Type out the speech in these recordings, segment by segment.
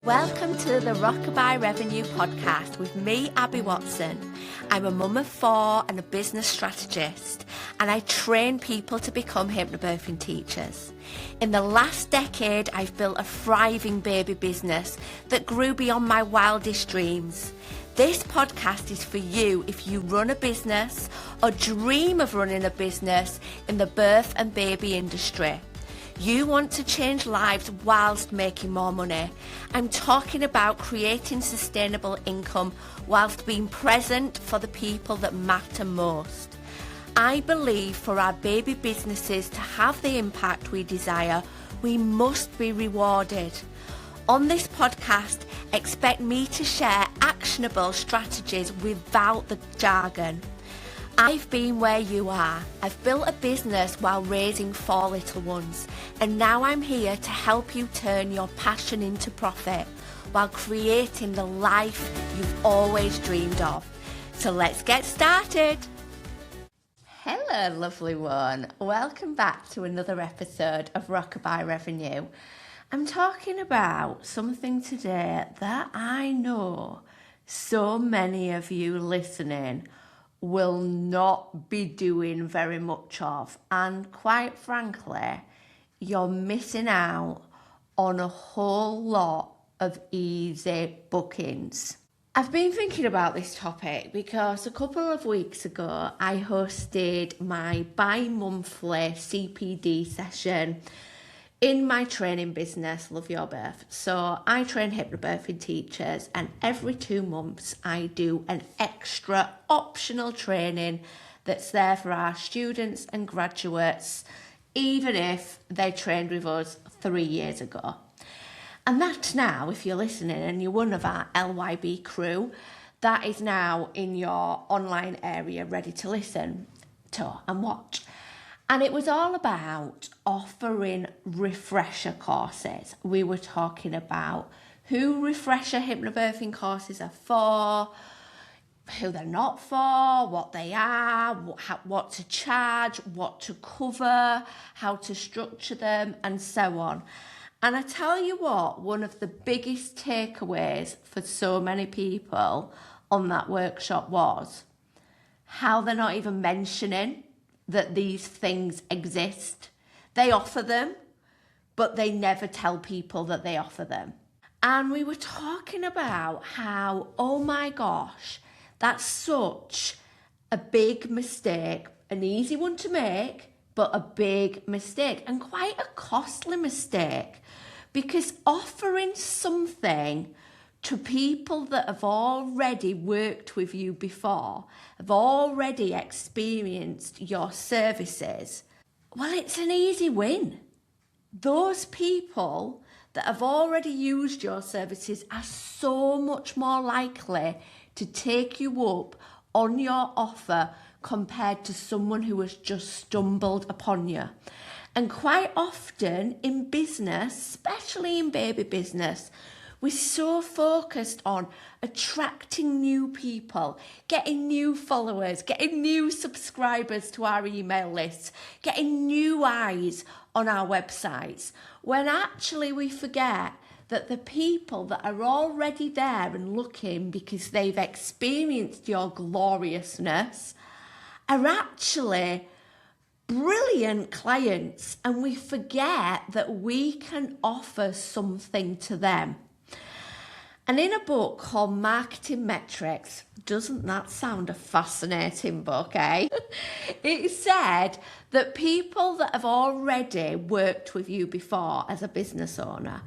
Welcome to the Rockabye Revenue Podcast with me, Abby Watson. I'm a mum of four and a business strategist, and I train people to become hypnobirthing teachers. In the last decade, I've built a thriving baby business that grew beyond my wildest dreams. This podcast is for you if you run a business or dream of running a business in the birth and baby industry. You want to change lives whilst making more money. I'm talking about creating sustainable income whilst being present for the people that matter most. I believe for our baby businesses to have the impact we desire, we must be rewarded. On this podcast, expect me to share actionable strategies without the jargon. I've been where you are. I've built a business while raising four little ones, and now I'm here to help you turn your passion into profit while creating the life you've always dreamed of. So let's get started. Hello, lovely one. Welcome back to another episode of Rockabye Revenue. I'm talking about something today that I know so many of you listening will not be doing very much of, and quite frankly, you're missing out on a whole lot of easy bookings. I've been thinking about this topic because a couple of weeks ago I hosted my bi-monthly CPD session in my training business, Love Your Birth. So I train hypnobirthing teachers, and every 2 months I do an extra optional training that's there for our students and graduates, even if they trained with us 3 years ago. And that now, if you're listening and you're one of our LYB crew, that is now in your online area ready to listen to and watch. And it was all about offering refresher courses. We were talking about who refresher hypnobirthing courses are for, who they're not for, what they are, what to charge, what to cover, how to structure them, and so on. And I tell you what, one of the biggest takeaways for so many people on that workshop was how they're not even mentioning that these things exist. They offer them, but they never tell people that they offer them. And we were talking about how, oh my gosh, that's such a big mistake, an easy one to make, but a big mistake and quite a costly mistake, because offering something to people that have already worked with you before, have already experienced your services, well, it's an easy win. Those people that have already used your services are so much more likely to take you up on your offer compared to someone who has just stumbled upon you. And quite often in business, especially in baby business, we're so focused on attracting new people, getting new followers, getting new subscribers to our email lists, getting new eyes on our websites, when actually we forget that the people that are already there and looking because they've experienced your gloriousness are actually brilliant clients, and we forget that we can offer something to them. And in a book called Marketing Metrics, doesn't that sound a fascinating book, eh? It said that people that have already worked with you before as a business owner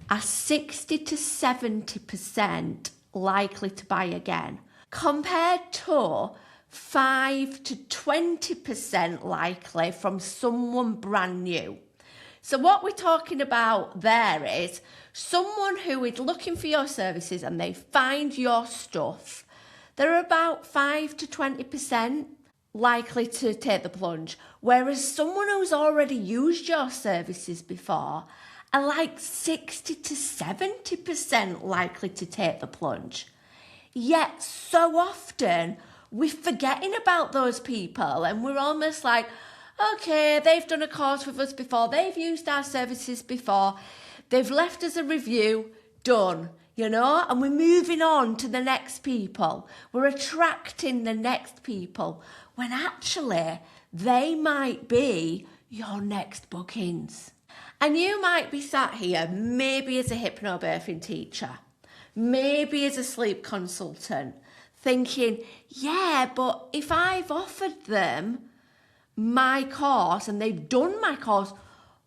are 60 to 70% likely to buy again, compared to 5 to 20% likely from someone brand new. So what we're talking about there is someone who is looking for your services and they find your stuff. They're about 5 to 20% likely to take the plunge, whereas someone who's already used your services before are like 60 to 70% likely to take the plunge. Yet so often we're forgetting about those people, and we're almost like, okay, they've done a course with us before, they've used our services before, they've left us a review, done, and we're moving on to the next people. We're attracting the next people when actually they might be your next bookings. And you might be sat here, maybe as a hypnobirthing teacher, maybe as a sleep consultant, thinking, yeah, but if I've offered them my course and they've done my course,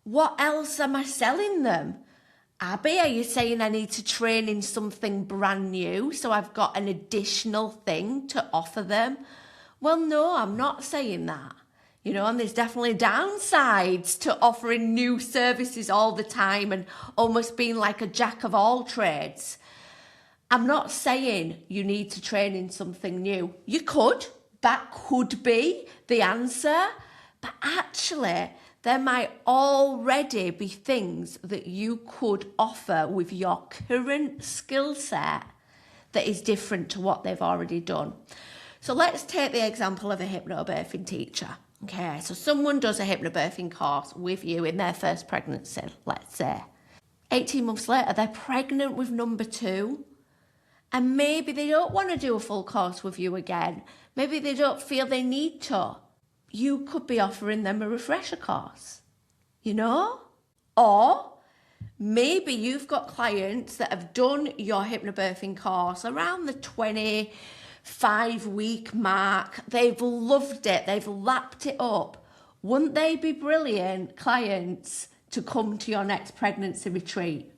what else am I selling them? Abby, are you saying I need to train in something brand new so I've got an additional thing to offer them? Well, no, I'm not saying that. And there's definitely downsides to offering new services all the time and almost being like a jack of all trades. I'm not saying you need to train in something new. You could. That could be the answer. But actually, there might already be things that you could offer with your current skill set that is different to what they've already done. So let's take the example of a hypnobirthing teacher. Okay, so someone does a hypnobirthing course with you in their first pregnancy, let's say. 18 months later, they're pregnant with number 2. And maybe they don't want to do a full course with you again. Maybe they don't feel they need to. You could be offering them a refresher course, Or maybe you've got clients that have done your hypnobirthing course around the 25-week mark. They've loved it. They've lapped it up. Wouldn't they be brilliant clients to come to your next pregnancy retreat?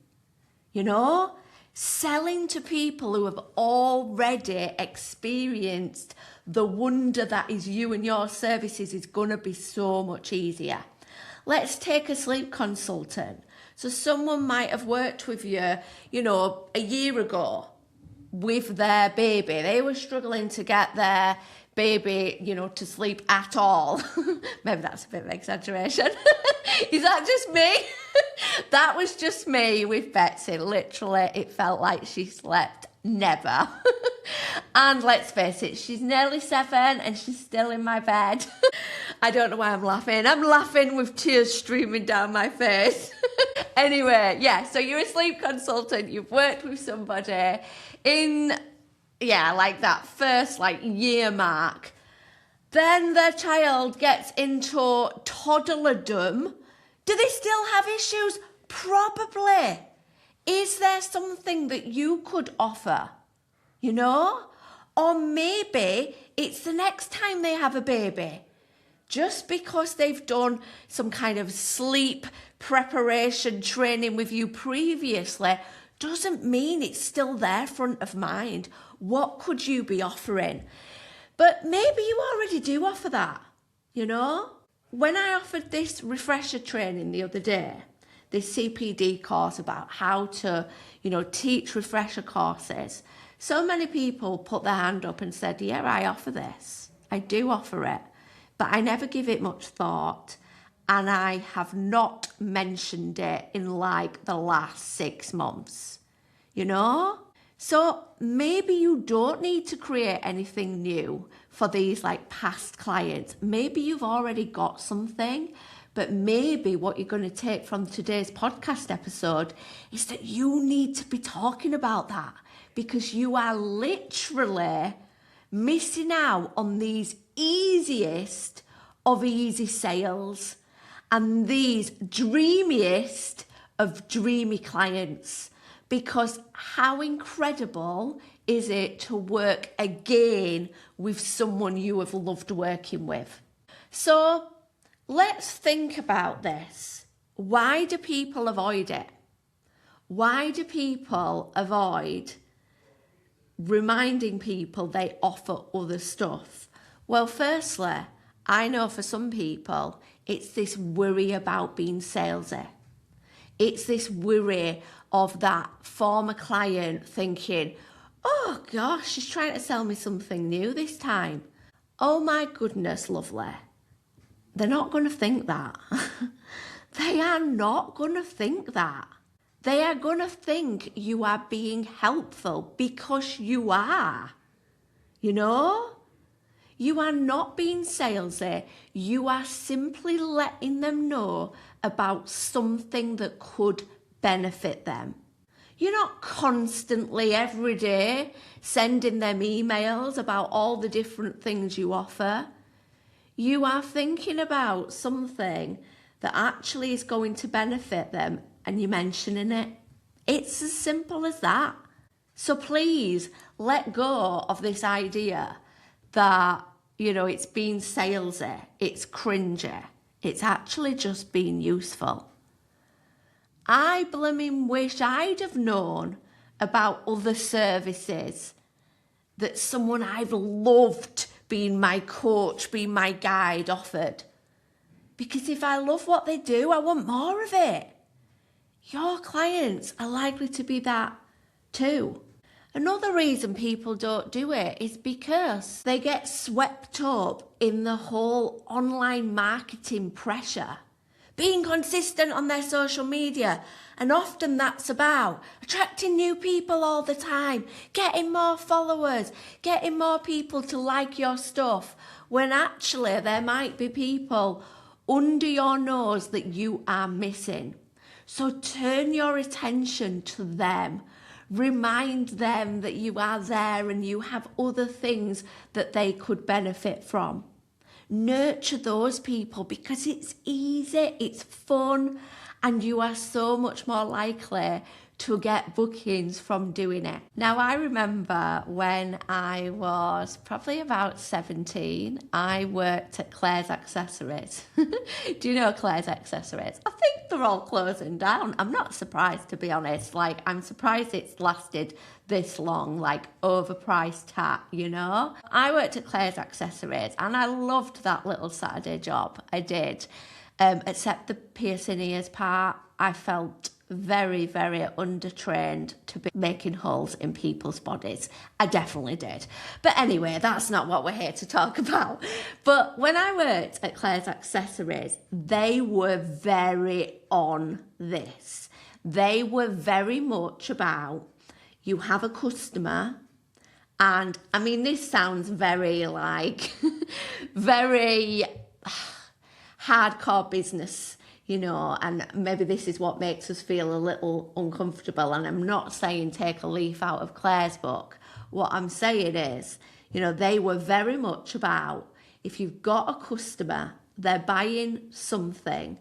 Selling to people who have already experienced the wonder that is you and your services is going to be so much easier. Let's take a sleep consultant. So someone might have worked with you, a year ago with their baby. They were struggling to get their baby, to sleep at all. Maybe that's a bit of an exaggeration. Is that just me? That was just me with Betsy. Literally, it felt like she slept never. And let's face it, she's nearly 7 and she's still in my bed. I don't know why I'm laughing. I'm laughing with tears streaming down my face. Anyway, so you're a sleep consultant. You've worked with somebody in, like that first year mark. Then their child gets into toddlerdom. Do they still have issues? Probably. Is there something that you could offer? Or maybe it's the next time they have a baby. Just because they've done some kind of sleep preparation training with you previously doesn't mean it's still there front of mind. What could you be offering? But maybe you already do offer that, When I offered this refresher training the other day, this CPD course about how to, teach refresher courses, so many people put their hand up and said, yeah, I offer this. I do offer it, but I never give it much thought. And I have not mentioned it in the last 6 months, So maybe you don't need to create anything new for these past clients. Maybe you've already got something, but maybe what you're going to take from today's podcast episode is that you need to be talking about that because you are literally missing out on these easiest of easy sales and these dreamiest of dreamy clients. Because how incredible is it to work again with someone you have loved working with? So let's think about this. Why do people avoid it? Why do people avoid reminding people they offer other stuff? Well, firstly, I know for some people, it's this worry about being salesy. It's this worry of that former client thinking, oh gosh, she's trying to sell me something new this time. Oh my goodness, lovely. They're not going to think that. They are not going to think that. They are going to think you are being helpful because you are. You are not being salesy. You are simply letting them know about something that could benefit them. You're not constantly every day sending them emails about all the different things you offer. You are thinking about something that actually is going to benefit them and you're mentioning it. It's as simple as that. So please let go of this idea that, it's being salesy, it's cringy. It's actually just being useful. I blooming wish I'd have known about other services that someone I've loved being my coach, being my guide offered. Because if I love what they do, I want more of it. Your clients are likely to be that too. Another reason people don't do it is because they get swept up in the whole online marketing pressure. Being consistent on their social media, and often that's about attracting new people all the time, getting more followers, getting more people to like your stuff, when actually there might be people under your nose that you are missing. So turn your attention to them. Remind them that you are there and you have other things that they could benefit from. Nurture those people because it's easy, it's fun, and you are so much more likely to get bookings from doing it. Now, I remember when I was probably about 17, I worked at Claire's Accessories. Do you know Claire's Accessories? I think they're all closing down. I'm not surprised, to be honest. I'm surprised it's lasted this long, overpriced hat, I worked at Claire's Accessories and I loved that little Saturday job. I did. Except the piercing ears part, I felt very, very undertrained to be making holes in people's bodies. I definitely did. But anyway, that's not what we're here to talk about. But when I worked at Claire's Accessories, they were very on this. They were very much about, you have a customer, and I mean, this sounds very very hardcore business, and maybe this is what makes us feel a little uncomfortable. And I'm not saying take a leaf out of Claire's book. What I'm saying is, they were very much about, if you've got a customer, they're buying something,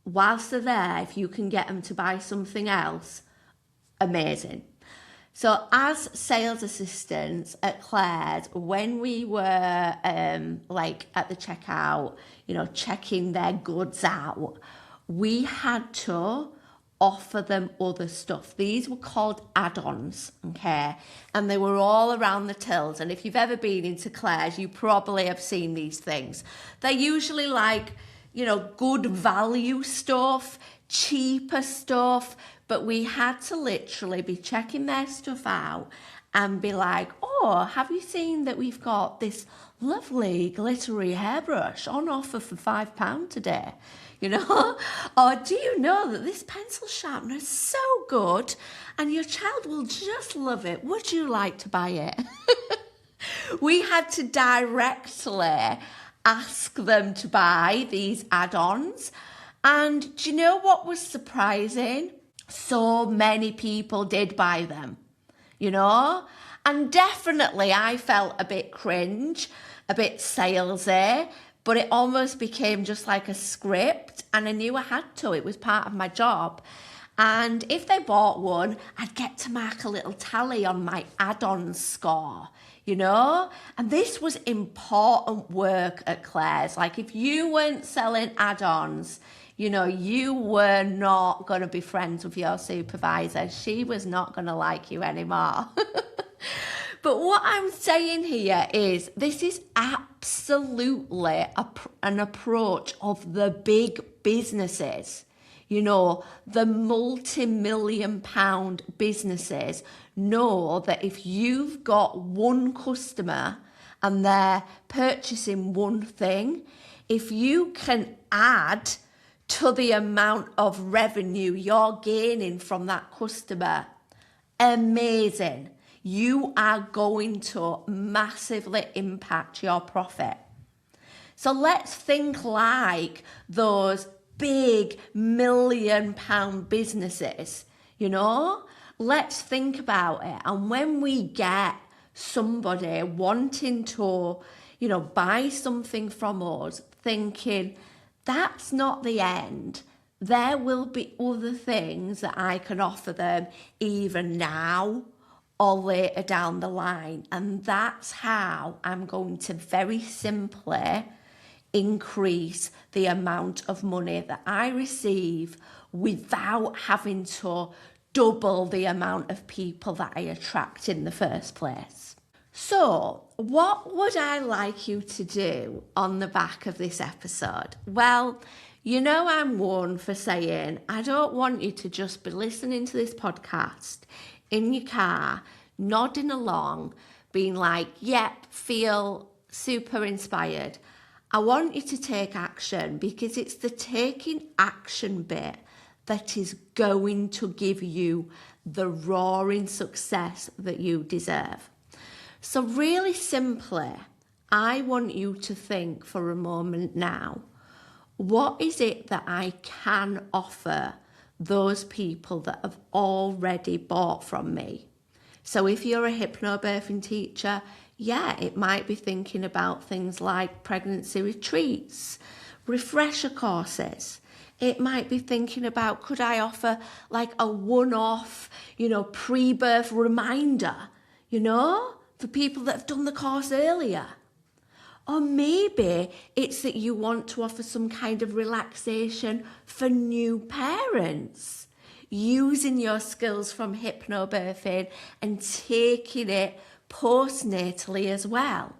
whilst they're there, if you can get them to buy something else, amazing. So as sales assistants at Claire's, when we were at the checkout, checking their goods out, we had to offer them other stuff. These were called add-ons, okay? And they were all around the tills. And if you've ever been into Claire's, you probably have seen these things. They're usually good value stuff, cheaper stuff, but we had to literally be checking their stuff out and be like, oh, have you seen that we've got this lovely glittery hairbrush on offer for £5 today? Or do you know that this pencil sharpener is so good and your child will just love it? Would you like to buy it? We had to directly ask them to buy these add-ons. And do you know what was surprising? So many people did buy them, and definitely I felt a bit cringe, a bit salesy, but it almost became just like a script, and I knew I had to. It was part of my job. And if they bought one, I'd get to mark a little tally on my add-on score, and this was important work at Claire's. If you weren't selling add-ons, you were not going to be friends with your supervisor. She was not going to like you anymore. But what I'm saying here is this is absolutely an approach of the big businesses. The multi-million pound businesses know that if you've got one customer and they're purchasing one thing, if you can add to the amount of revenue you're gaining from that customer, amazing. You are going to massively impact your profit. So let's think like those big £1 million businesses, Let's think about it. And when we get somebody wanting to, buy something from us, thinking that's not the end, there will be other things that I can offer them even now or later down the line. And that's how I'm going to very simply increase the amount of money that I receive without having to double the amount of people that I attract in the first place. So, what would I like you to do on the back of this episode? Well, I'm one for saying I don't want you to just be listening to this podcast in your car, nodding along, being like, yep, feel super inspired. I want you to take action, because it's the taking action bit that is going to give you the roaring success that you deserve. So really simply, I want you to think for a moment now, what is it that I can offer those people that have already bought from me? So if you're a hypnobirthing teacher, it might be thinking about things like pregnancy retreats, refresher courses. It might be thinking about, could I offer like a one-off, pre-birth reminder, for people that have done the course earlier? Or maybe it's that you want to offer some kind of relaxation for new parents, using your skills from hypnobirthing and taking it postnatally as well.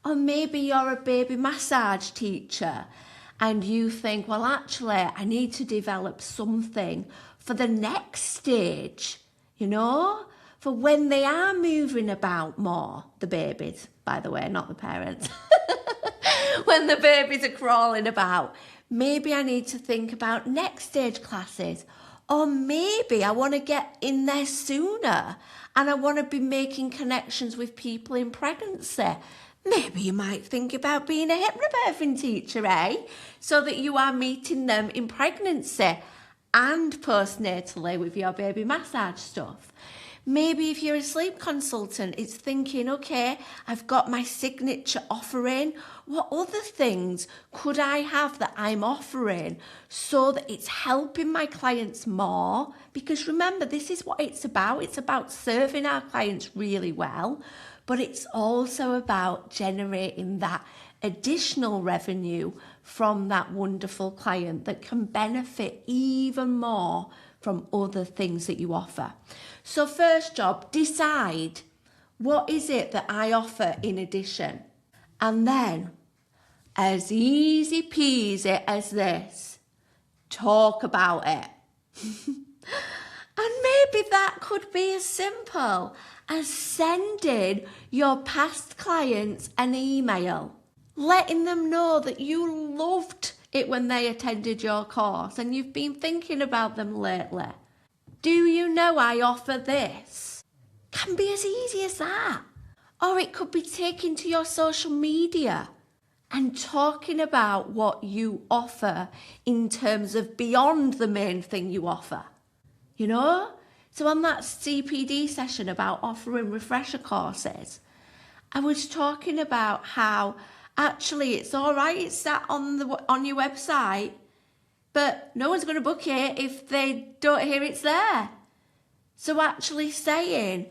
Or maybe you're a baby massage teacher and you think, well, actually, I need to develop something for the next stage, for when they are moving about more, the babies, by the way, not the parents. When the babies are crawling about, maybe I need to think about next stage classes. Or maybe I want to get in there sooner and I want to be making connections with people in pregnancy. Maybe you might think about being a hypnobirthing teacher, so that you are meeting them in pregnancy and postnatally with your baby massage stuff. Maybe if you're a sleep consultant, it's thinking, okay, I've got my signature offering. What other things could I have that I'm offering so that it's helping my clients more? Because remember, this is what it's about. It's about serving our clients really well, but it's also about generating that additional revenue from that wonderful client that can benefit even more from other things that you offer. So first job, decide, what is it that I offer in addition? And then, as easy peasy as this, talk about it. And maybe that could be as simple as sending your past clients an email, letting them know that you loved it when they attended your course and you've been thinking about them lately. Do you know I offer this? Can be as easy as that. Or it could be taking to your social media and talking about what you offer in terms of beyond the main thing you offer. So on that CPD session about offering refresher courses, I was talking about how actually it's all right, it's sat on your website, but no one's going to book it if they don't hear it's there. So actually saying,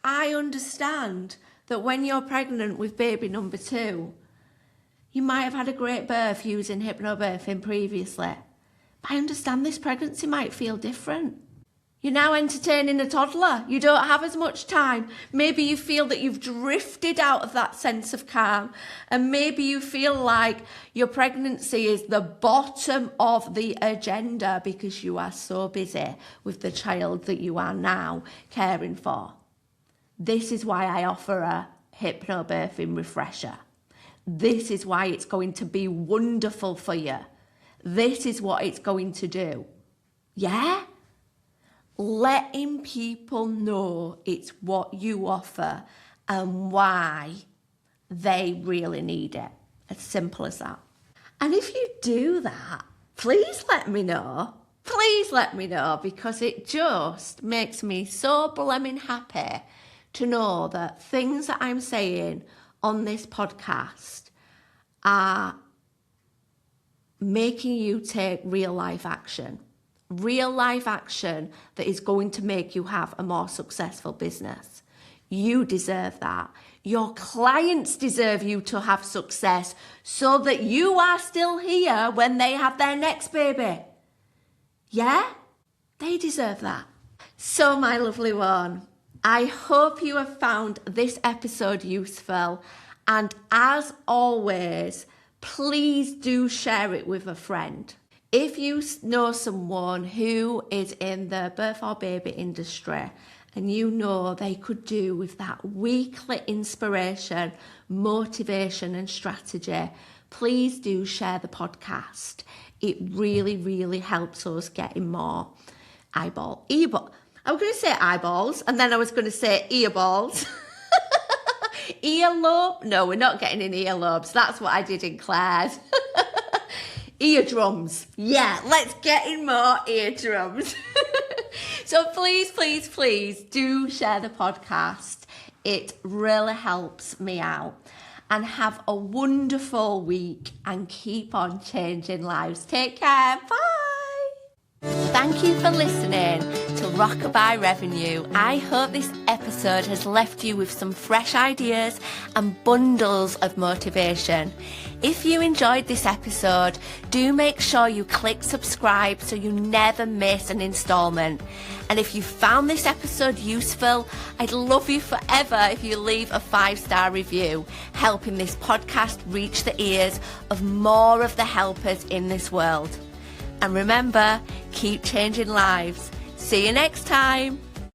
I understand that when you're pregnant with baby number 2, you might have had a great birth using hypnobirthing previously. But I understand this pregnancy might feel different. You're now entertaining a toddler. You don't have as much time. Maybe you feel that you've drifted out of that sense of calm. And maybe you feel like your pregnancy is the bottom of the agenda because you are so busy with the child that you are now caring for. This is why I offer a hypnobirthing refresher. This is why it's going to be wonderful for you. This is what it's going to do. Yeah? Letting people know it's what you offer and why they really need it. As simple as that. And if you do that, please let me know. please let me know, because it just makes me so blooming happy to know that things that I'm saying on this podcast are making you take real life action that is going to make you have a more successful business. You deserve that. Your clients deserve you to have success so that you are still here when they have their next baby. Yeah? They deserve that. So, my lovely one, I hope you have found this episode useful. And as always, please do share it with a friend. If you know someone who is in the birth or baby industry and you know they could do with that weekly inspiration, motivation and strategy, please do share the podcast. It really, really helps us getting more I was going to say eyeballs and then I was going to say earballs. Earlobe? No, we're not getting in earlobes. That's what I did in Claire's. Eardrums. Yeah, let's get in more eardrums. So please, please, please do share the podcast. It really helps me out. And have a wonderful week and keep on changing lives. Take care. Bye. Thank you for listening to Rockabye Revenue. I hope this episode has left you with some fresh ideas and bundles of motivation. If you enjoyed this episode, do make sure you click subscribe so you never miss an installment. And if you found this episode useful, I'd love you forever if you leave a 5-star review, helping this podcast reach the ears of more of the helpers in this world. And remember, keep changing lives. See you next time.